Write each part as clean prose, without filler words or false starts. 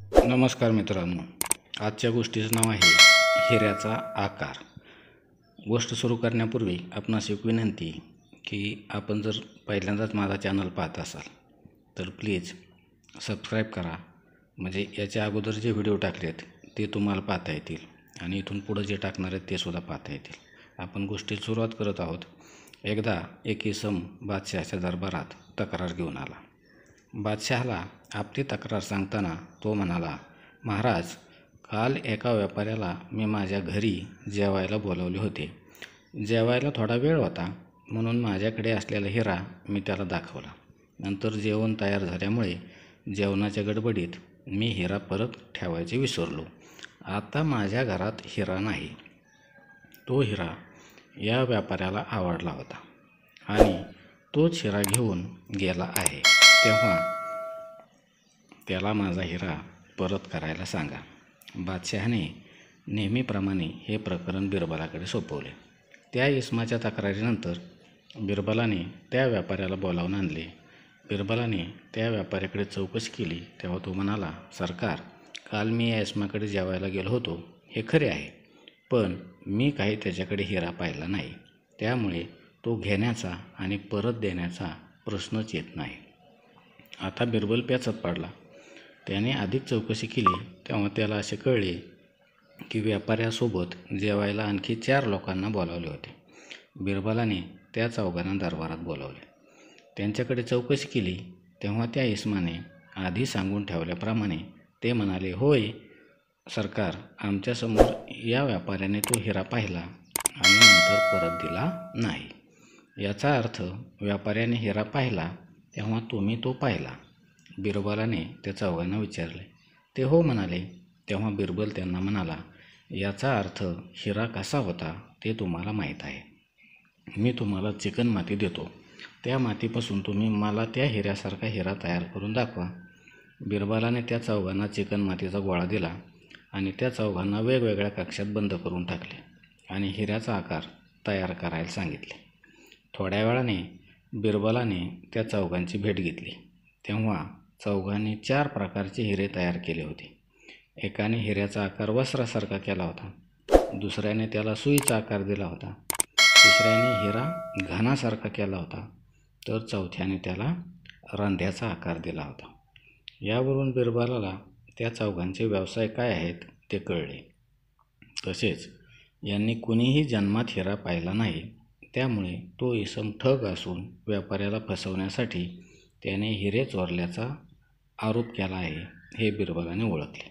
नमस्कार मित्रांनो, आजच्या गोष्टीचं नाव आहे हिऱ्याचा आकार. गोष्ट सुरू करण्यापूर्वी आपणास एक विनंती की आपण जर पहिल्यांदाच माझा चॅनल पाहत असाल तर प्लीज सबस्क्राईब करा. म्हणजे याच्या अगोदर जे व्हिडिओ टाकलेत ते तुम्हाला पाहता येतील आणि इथून पुढं जे टाकणार आहेत ते सुद्धा पाहता येतील. आपण गोष्टीत सुरुवात करत आहोत. एकदा एक इसम बादशहाच्या दरबारात तक्रार घेऊन आला. बादशहाला आपली तक्रार सांगताना तो म्हणाला, महाराज, काल एका व्यापाऱ्याला मी माझ्या घरी जेवायला बोलावले होते. जेवायला थोडा वेळ होता म्हणून माझ्याकडे असलेला हिरा मी त्याला दाखवला. नंतर जेवण तयार झाल्यामुळे जेवणाच्या गडबडीत मी हिरा परत ठेवायचे विसरलो. आता माझ्या घरात हिरा नाही. तो हिरा या व्यापाऱ्याला आवडला होता आणि तोच हिरा घेऊन गेला आहे. तेव्हा त्याला माझा हिरा परत करायला सांगा. बादशहाने नेहमीप्रमाणे हे प्रकरण बिरबलाकडे सोपवले. त्या इसमाच्या तक्रारीनंतर बिरबलाने त्या व्यापाऱ्याला बोलावून आणले. बिरबलाने त्या व्यापाऱ्याकडे चौकशी केली तेव्हा तो म्हणाला, सरकार, काल मी या इसमाकडे जेवायला गेलो होतो हे खरे आहे, पण मी काही त्याच्याकडे हिरा पाहिला नाही. त्यामुळे तो घेण्याचा आणि परत देण्याचा प्रश्नच येत नाही. आता बिरबल पेचात पडला. त्याने अधिक चौकशी केली तेव्हा त्याला असे कळले की व्यापाऱ्यासोबत जेवायला आणखी 4 लोकांना बोलावले होते. बिरबलाने त्या चौघांना दरबारात बोलावले. त्यांच्याकडे चौकशी केली तेव्हा त्या इसमाने आधी सांगून ठेवल्याप्रमाणे ते म्हणाले, होय सरकार, आमच्यासमोर या व्यापाऱ्याने तो हिरा पाहिला आणि नंतर परत दिला नाही. याचा अर्थ व्यापाऱ्याने हिरा पाहिला तेव्हा तुम्ही तो पाहिला. बिरबलाने त्या चौघांना विचारले. ते हो म्हणाले. तेव्हा बिरबल त्यांना म्हणाला, याचा अर्थ हिरा कसा होता ते तुम्हाला माहीत आहे. मी तुम्हाला चिकन माती देतो. त्या मातीपासून तुम्ही मला त्या हिऱ्यासारखा हिरा तयार करून दाखवा. बिरबलाने त्या चौघांना चिकन मातीचा गोळा दिला आणि त्या चौघांना वेगवेगळ्या कक्षात बंद करून टाकले आणि हिऱ्याचा आकार तयार करायला सांगितले. थोड्या वेळाने बिरबलाने त्या चौघांची भेट घेतली. तेव्हा चौघांनी 4 प्रकारचे हिरे तयार केले होते. एकाने हिऱ्याचा आकार वस्त्रासारखा केला होता, दुसऱ्याने त्याला सुईचा आकार दिला होता, तिसऱ्याने हिरा घानासारखा केला होता, तर चौथ्याने त्याला रंध्याचा आकार दिला होता. यावरून बिरबलाला त्या चौघांचे व्यवसाय काय आहेत ते कळले. तसेच यांनी कुणीही जन्मात हिरा पाहिला नाही. त्यामुळे तो इसम ठग असून व्यापाऱ्याला फसवण्यासाठी त्याने हिरे चोरल्याचा आरोप केला आहे हे बिरबलाने ओळखले.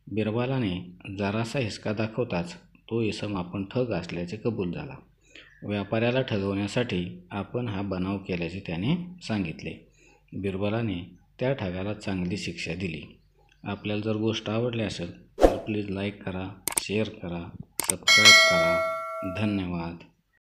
बिरबलाने जरासा हिसका दाखवताच तो इसम आपण ठग असल्याचे कबूल झाला. व्यापाऱ्याला ठगवण्यासाठी आपण हा बनाव केल्याचे त्याने सांगितले. बिरबलाने त्या ठगाला चांगली शिक्षा दिली. आपल्याला जर गोष्ट आवडली असेल तर प्लीज लाईक करा, शेअर करा, सबस्क्राईब करा. धन्यवाद.